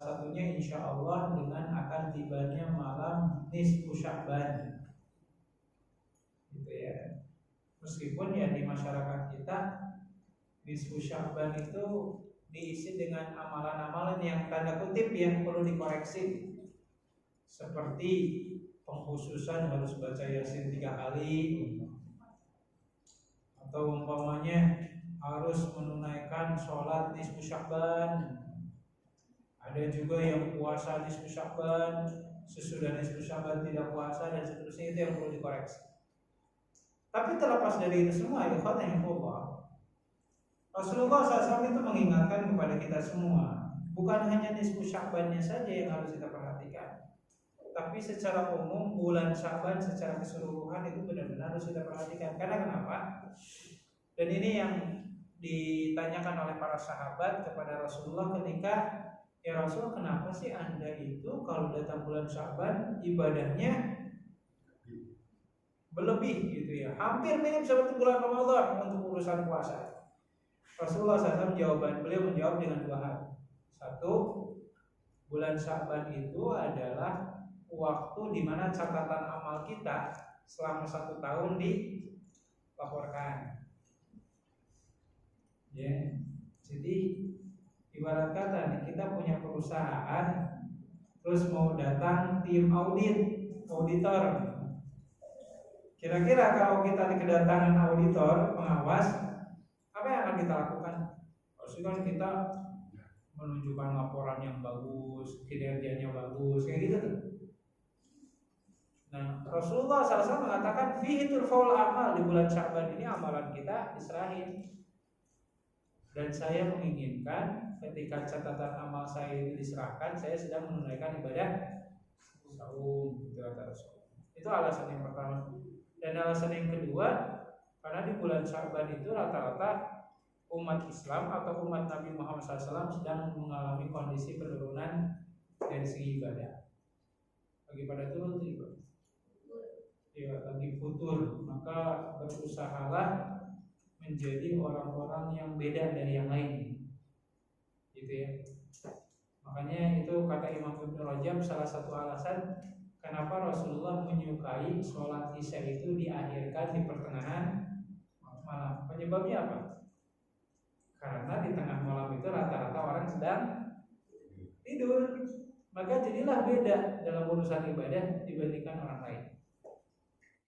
satunya insya Allah dengan akan tibanya malam nisfu Sya'ban, gitu ya. Meskipun ya di masyarakat kita nisfu Sya'ban itu diisi dengan amalan-amalan yang tanda kutip yang perlu dikoreksi, seperti pengkhususan harus baca Yasin 3 kali, atau umpamanya harus menunaikan sholat nisfu Sya'ban. Ada juga yang puasa nisfu Sya'ban, sesudah nisfu Sya'ban tidak puasa, dan seterusnya. Itu yang perlu dikoreksi. Tapi terlepas dari itu semua, ya Allah, Rasulullah SAW itu mengingatkan kepada kita semua, bukan hanya nisfu Sya'bannya saja yang harus kita perhatikan, tapi secara umum bulan Sya'ban secara keseluruhan itu benar-benar harus kita perhatikan. Karena kenapa? Dan ini yang ditanyakan oleh para sahabat kepada Rasulullah ketika, ya Rasul, kenapa sih Anda itu kalau datang bulan Sya'ban ibadahnya berlebih gitu ya, hampir mirip seperti bulan Ramadan untuk urusan puasa? Rasulullah SAW beliau menjawab dengan 2 hal. Satu, bulan Sya'ban itu adalah waktu di mana catatan amal kita selama 1 tahun dilaporkan. Ya, jadi ibarat kata nih, kita punya perusahaan, terus mau datang tim auditor. Kira-kira kalau kita kedatangan auditor, pengawas, apa yang akan kita lakukan? Pastikan kita menunjukkan laporan yang bagus, kinerjanya bagus, kayak gitu tuh. Nah, Rasulullah SAW mengatakan fihi turfaul amal, di bulan Sya'ban ini amalan kita diserahin. Dan saya menginginkan ketika catatan amal saya itu diserahkan, saya sedang menunaikan ibadah saum, gitu kata Rasul. Itu alasan yang pertama. Dan alasan yang kedua, karena di bulan Sya'ban itu rata-rata umat Islam atau umat Nabi Muhammad SAW sedang mengalami kondisi penurunan dari segi ibadah. Lagi pada turun tuh ibadah, ya lagi futur. Maka berusahalah menjadi orang-orang yang beda dari yang lain, gitu ya. Makanya itu kata Imam Ibnu Rajab, salah satu alasan kenapa Rasulullah menyukai sholat isya itu diakhirkan di pertengahan malam. Penyebabnya apa? Karena di tengah malam itu rata-rata orang sedang tidur, maka jadilah beda dalam urusan ibadah dibandingkan orang lain.